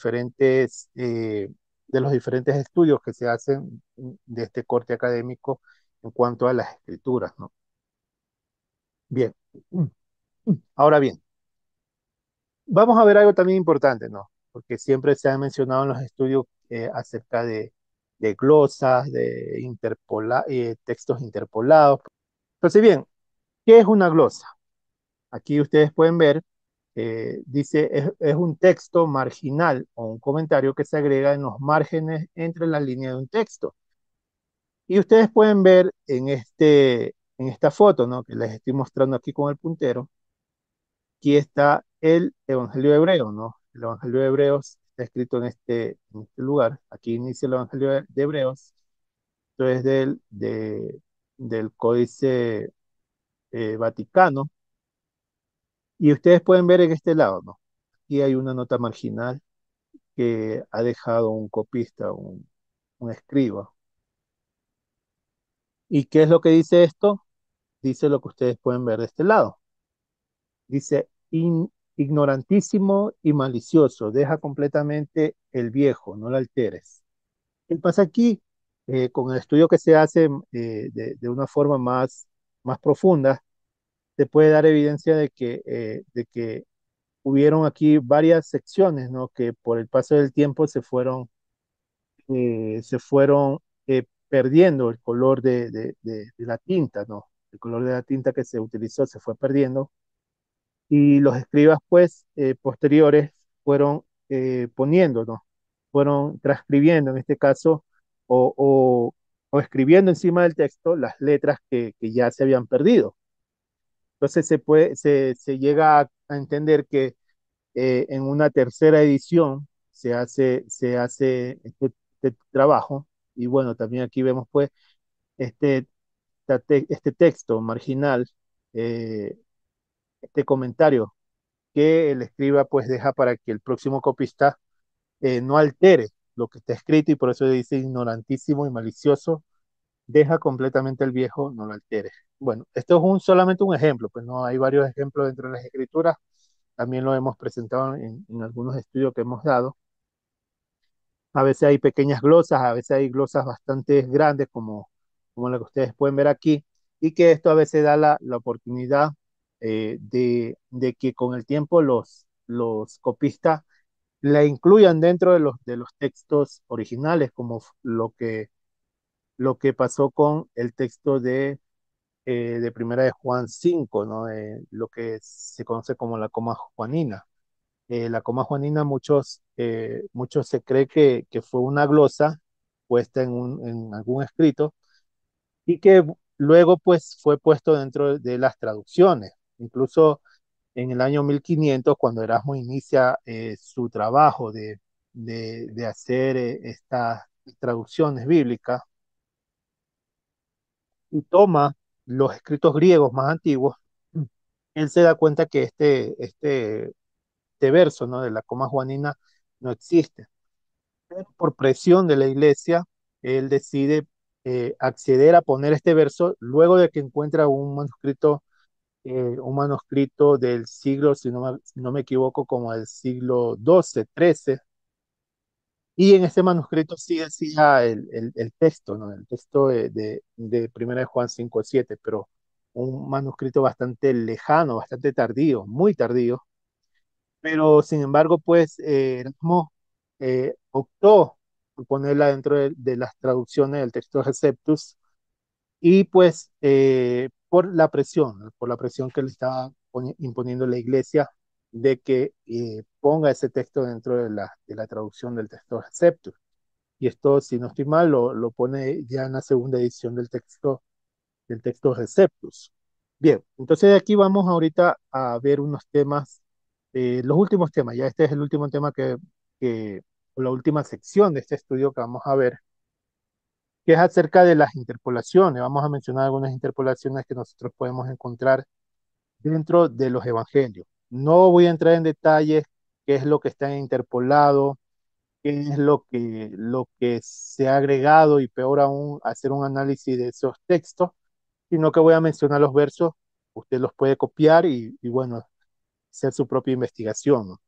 los diferentes estudios que se hacen de este corte académico en cuanto a las escrituras, ¿no? Bien. Ahora bien, vamos a ver algo también importante, ¿no? Porque siempre se ha mencionado en los estudios acerca de glosas, textos interpolados. Entonces, bien, ¿qué es una glosa? Aquí ustedes pueden ver Dice, es un texto marginal o un comentario que se agrega en los márgenes entre las líneas de un texto. Y ustedes pueden ver en esta foto, ¿no? Que les estoy mostrando aquí con el puntero, aquí está el Evangelio de Hebreos, ¿no? El Evangelio de Hebreos está escrito en este lugar. Aquí inicia el Evangelio de Hebreos. Esto es del Códice Vaticano. Y ustedes pueden ver en este lado, ¿no? Aquí hay una nota marginal que ha dejado un copista, un escriba. ¿Y qué es lo que dice esto? Dice lo que ustedes pueden ver de este lado. Dice, ignorantísimo y malicioso, deja completamente el viejo, no lo alteres. ¿Qué pasa aquí? Con el estudio que se hace de una forma más profunda, se puede dar evidencia de que hubieron aquí varias secciones, ¿no? Que por el paso del tiempo se fueron perdiendo el color de la tinta, ¿no? El color de la tinta que se utilizó se fue perdiendo y los escribas, pues, posteriores fueron poniendo, ¿no? Fueron transcribiendo, en este caso, o, o, o escribiendo encima del texto las letras que ya se habían perdido. Entonces se llega a entender que en una tercera edición se hace este trabajo. Y bueno, también aquí vemos pues este, este texto marginal, eh, este comentario que el escriba pues deja para que el próximo copista no altere lo que está escrito y por eso dice ignorantísimo y malicioso, deja completamente el viejo, no lo altere. Bueno, esto es solamente un ejemplo, pues no hay varios ejemplos dentro de las escrituras, también lo hemos presentado en algunos estudios que hemos dado. A veces hay pequeñas glosas, a veces hay glosas bastante grandes como la que ustedes pueden ver aquí, y que esto a veces da la oportunidad de que con el tiempo los copistas la incluyan dentro de los textos originales, como lo que pasó con el texto de Primera de Juan 5, ¿no? Lo que se conoce como la coma juanina. La coma juanina, muchos se cree que fue una glosa puesta en algún escrito y que luego pues fue puesto dentro de las traducciones. Incluso en el año 1500, cuando Erasmo inicia su trabajo de hacer estas traducciones bíblicas y toma los escritos griegos más antiguos, él se da cuenta que este verso, ¿no? De la coma juanina no existe. Pero por presión de la iglesia, él decide acceder a poner este verso luego de que encuentra un manuscrito del siglo, si no me equivoco, como el siglo XII, XIII, y en ese manuscrito sí decía el texto, ¿no? El texto de Primera de Juan 5 7, pero un manuscrito bastante lejano, bastante tardío, muy tardío, pero sin embargo, pues Erasmo optó por ponerla dentro de las traducciones del texto Receptus y pues por la presión que le estaba imponiendo la iglesia de que ponga ese texto dentro de la traducción del texto Receptus. Y esto, si no estoy mal, lo pone ya en la segunda edición del texto Receptus. Bien, entonces de aquí vamos ahorita a ver unos temas, los últimos temas, ya este es el último tema o la última sección de este estudio que vamos a ver, que es acerca de las interpolaciones. Vamos a mencionar algunas interpolaciones que nosotros podemos encontrar dentro de los evangelios. No voy a entrar en detalles qué es lo que está interpolado, qué es lo que se ha agregado y peor aún hacer un análisis de esos textos, sino que voy a mencionar los versos, usted los puede copiar y bueno, hacer su propia investigación, ¿no?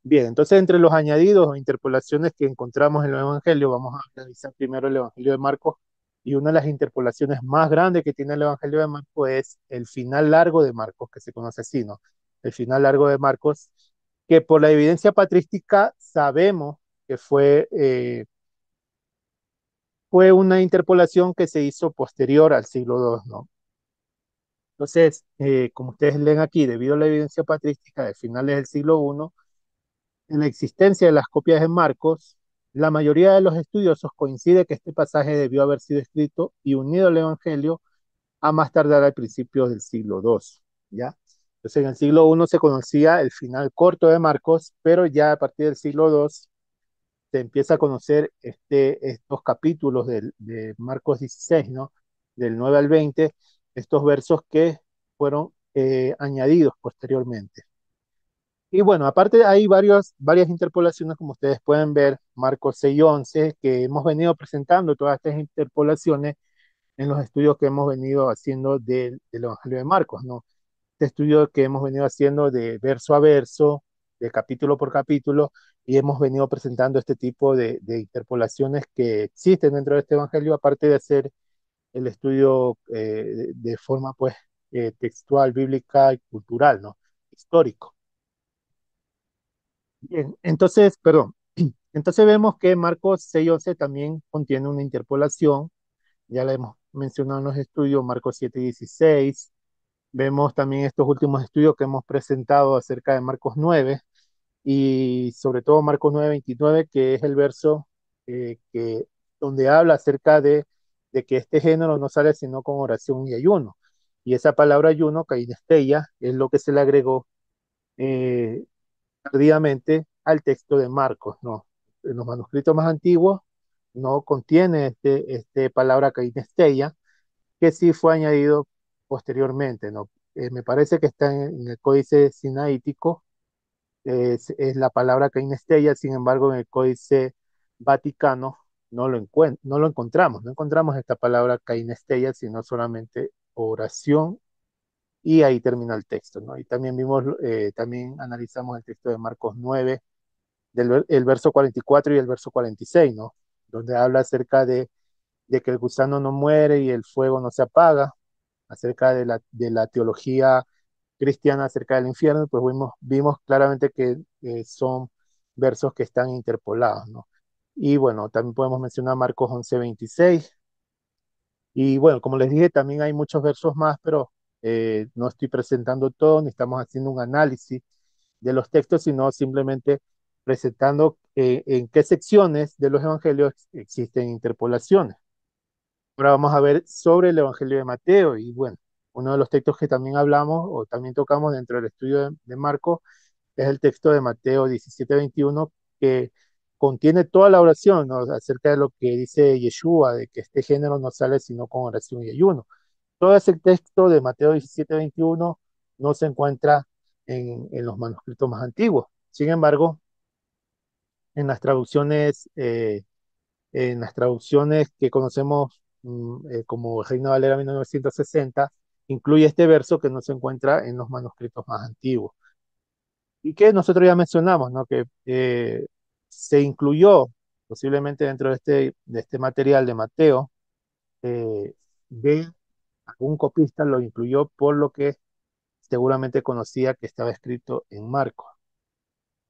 Bien, entonces entre los añadidos o interpolaciones que encontramos en el Evangelio, vamos a revisar primero el Evangelio de Marcos y una de las interpolaciones más grandes que tiene el Evangelio de Marcos es el final largo de Marcos, que se conoce así, ¿no? El final largo de Marcos, que por la evidencia patrística sabemos que fue una interpolación que se hizo posterior al siglo II, ¿no? Entonces, como ustedes leen aquí, debido a la evidencia patrística de finales del siglo I, en la existencia de las copias de Marcos, la mayoría de los estudiosos coincide que este pasaje debió haber sido escrito y unido al Evangelio a más tardar al principio del siglo II, ¿ya? Entonces, en el siglo I se conocía el final corto de Marcos, pero ya a partir del siglo II se empieza a conocer estos capítulos de Marcos 16, ¿no? Del 9 al 20, estos versos que fueron añadidos posteriormente. Y bueno, aparte hay varias interpolaciones, como ustedes pueden ver, Marcos 6 y 11, que hemos venido presentando todas estas interpolaciones en los estudios que hemos venido haciendo del Evangelio de Marcos, ¿no? Este estudio que hemos venido haciendo de verso a verso, de capítulo por capítulo, y hemos venido presentando este tipo de interpolaciones que existen dentro de este Evangelio, aparte de hacer el estudio de forma pues textual, bíblica y cultural, ¿no? Histórico. Bien, entonces, perdón, entonces vemos que Marcos 6:11 también contiene una interpolación, ya la hemos mencionado en los estudios, Marcos 7:16. Vemos también estos últimos estudios que hemos presentado acerca de Marcos 9 y sobre todo Marcos 9:29, que es el verso donde habla acerca de que este género no sale sino con oración y ayuno. Y esa palabra ayuno, kainesteia, es lo que se le agregó eh, tardíamente al texto de Marcos, ¿no? En los manuscritos más antiguos no contiene este palabra kainesteia, que sí fue añadido posteriormente, ¿no? Me parece que está en el códice sinaítico, es la palabra cainestella, sin embargo, en el códice vaticano no lo encontramos, no encontramos esta palabra cainestella, sino solamente oración, y ahí termina el texto, ¿no? Y también también analizamos el texto de Marcos 9, el verso 44 y el verso 46, ¿no? Donde habla acerca de que el gusano no muere y el fuego no se apaga, acerca de la teología cristiana acerca del infierno, pues vimos claramente que son versos que están interpolados, ¿no? Y bueno, también podemos mencionar Marcos 11:26. Y bueno, como les dije, también hay muchos versos más, pero no estoy presentando todo, ni estamos haciendo un análisis de los textos, sino simplemente presentando en qué secciones de los evangelios existen interpolaciones. Ahora vamos a ver sobre el Evangelio de Mateo y bueno, uno de los textos que también hablamos o también tocamos dentro del estudio de Marcos es el texto de Mateo 17:21 que contiene toda la oración, ¿no? Acerca de lo que dice Yeshua, de que este género no sale sino con oración y ayuno. Todo ese texto de Mateo 17:21 no se encuentra en los manuscritos más antiguos. Sin embargo, en las traducciones en las traducciones que conocemos como Reina Valera 1960, incluye este verso que no se encuentra en los manuscritos más antiguos. Y que nosotros ya mencionamos, ¿no? Que se incluyó posiblemente dentro de este material de Mateo, eh, de algún copista lo incluyó por lo que seguramente conocía que estaba escrito en Marcos.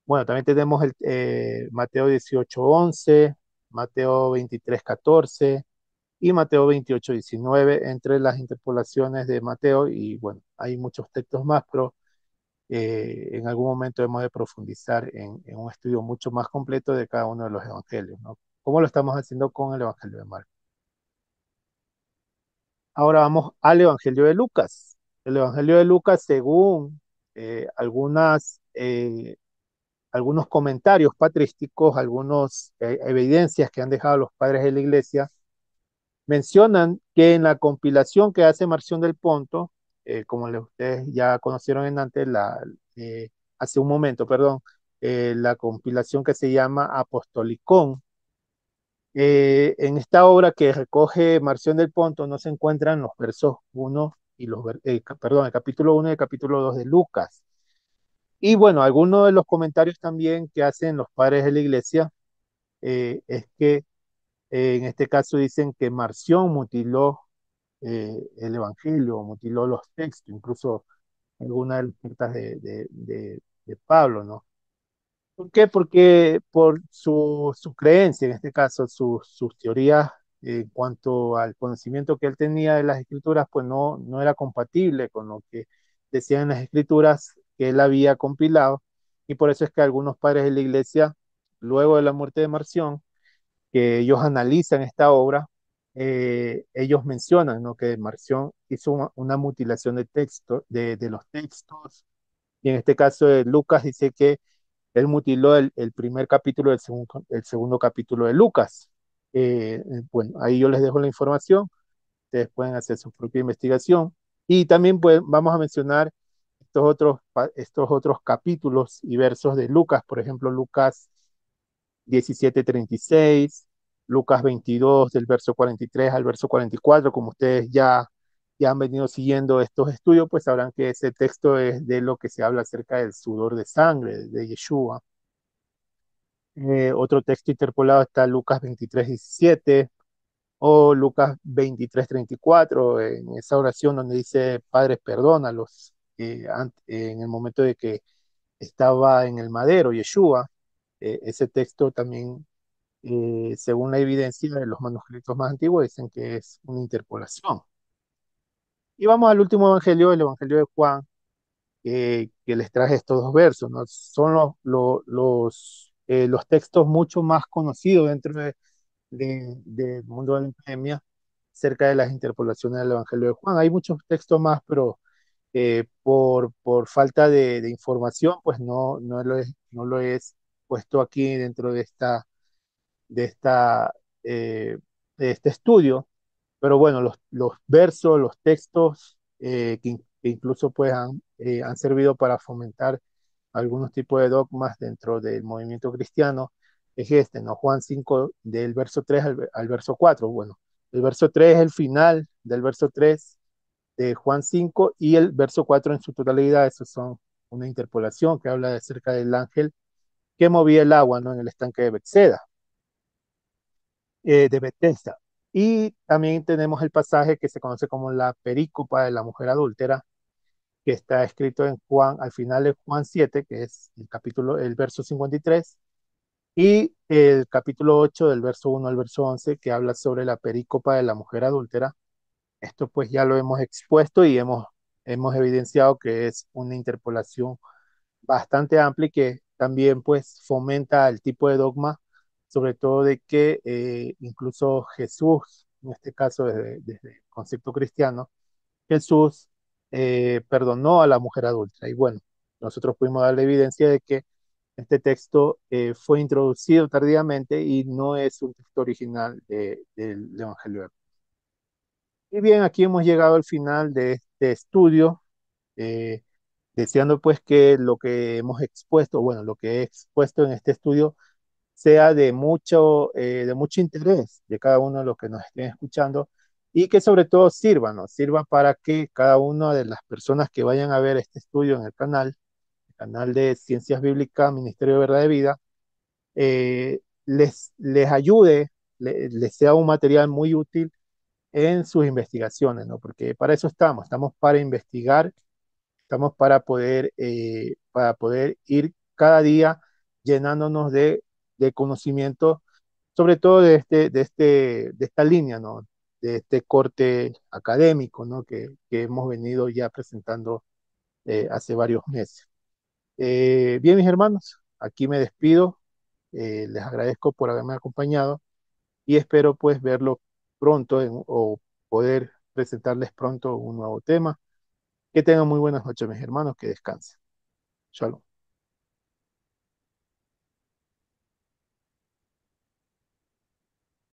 Bueno, también tenemos Mateo 18:11, Mateo 23:14 y Mateo 28:19 entre las interpolaciones de Mateo y bueno, hay muchos textos más, pero en algún momento hemos de profundizar en un estudio mucho más completo de cada uno de los evangelios, ¿no? ¿Cómo lo estamos haciendo con el Evangelio de Marcos? Ahora vamos al Evangelio de Lucas. El Evangelio de Lucas, según algunos comentarios patrísticos, algunas evidencias que han dejado los padres de la iglesia, mencionan que en la compilación que hace Marción del Ponto, como ustedes ya conocieron en antes, hace un momento, perdón, la compilación que se llama Apostolicón, en esta obra que recoge Marción del Ponto no se encuentran los versos 1 y perdón, el capítulo 1 y el capítulo 2 de Lucas. Y bueno, algunos de los comentarios también que hacen los padres de la iglesia es que en este caso dicen que Marción mutiló el Evangelio, mutiló los textos, incluso algunas de las cartas de Pablo, ¿no? ¿Por qué? Porque por su creencia, en este caso, sus teorías en cuanto al conocimiento que él tenía de las escrituras, pues no era compatible con lo que decían las escrituras que él había compilado, y por eso es que algunos padres de la iglesia, luego de la muerte de Marción, que ellos analizan esta obra, ellos mencionan, ¿no?, que Marción hizo una mutilación de texto, de los textos, y en este caso de Lucas dice que él mutiló el primer capítulo del el segundo capítulo de Lucas. Bueno, ahí yo les dejo la información, ustedes pueden hacer su propia investigación. Y también pues, vamos a mencionar estos otros capítulos y versos de Lucas, por ejemplo, Lucas 17:36, Lucas 22 del verso 43 al verso 44, como ustedes ya han venido siguiendo estos estudios, pues sabrán que ese texto es de lo que se habla acerca del sudor de sangre de Yeshua. Otro texto interpolado está Lucas 23:17 o Lucas 23:34, en esa oración donde dice, Padre, perdónalos, en el momento de que estaba en el madero, Yeshua. Ese texto también, según la evidencia de los manuscritos más antiguos, dicen que es una interpolación. Y vamos al último evangelio, el evangelio de Juan, que les traje estos dos versos, ¿no? Son los textos mucho más conocidos dentro del mundo de la academia cerca de las interpolaciones del Evangelio de Juan. Hay muchos textos más, pero por falta de información, pues no lo he puesto aquí dentro de esta, eh, de este estudio. Pero bueno, los versos, los textos, que incluso pues han servido para fomentar algunos tipos de dogmas dentro del movimiento cristiano, es este, ¿no? Juan 5 del verso 3 al verso 4. Bueno, el verso 3 es el final del verso 3 de Juan 5, y el verso 4 en su totalidad, esos son una interpolación que habla acerca del ángel que movía el agua, ¿no?, en el estanque de Bethesda, de Bethesda. Y también tenemos el pasaje que se conoce como la perícopa de la mujer adúltera, que está escrito en Juan, al final de Juan 7, que es el capítulo, el verso 53, y el capítulo 8 del verso 1 al verso 11, que habla sobre la perícopa de la mujer adúltera. Esto pues ya lo hemos expuesto y hemos evidenciado que es una interpolación bastante amplia y que también pues fomenta el tipo de dogma, sobre todo de que incluso Jesús, en este caso desde el concepto cristiano, Jesús perdonó a la mujer adulta. Y bueno, nosotros pudimos dar la evidencia de que este texto fue introducido tardíamente y no es un texto original del Evangelio. Y bien, aquí hemos llegado al final de este estudio, eh, deseando pues que lo que hemos expuesto, bueno, lo que he expuesto en este estudio sea de mucho interés de cada uno de los que nos estén escuchando, y que sobre todo sirva, ¿no? Sirva para que cada una de las personas que vayan a ver este estudio en el canal de Ciencias Bíblicas, Ministerio de Verdad de Vida, les ayude, les sea un material muy útil en sus investigaciones, ¿no? Porque para eso estamos para investigar, estamos para poder ir cada día llenándonos de conocimiento, sobre todo de esta línea, ¿no? De este corte académico, ¿no? Que hemos venido ya presentando hace varios meses. Bien, mis hermanos, aquí me despido, les agradezco por haberme acompañado y espero pues verlo pronto o poder presentarles pronto un nuevo tema. Que tengan muy buenas noches, mis hermanos, que descansen. Shalom.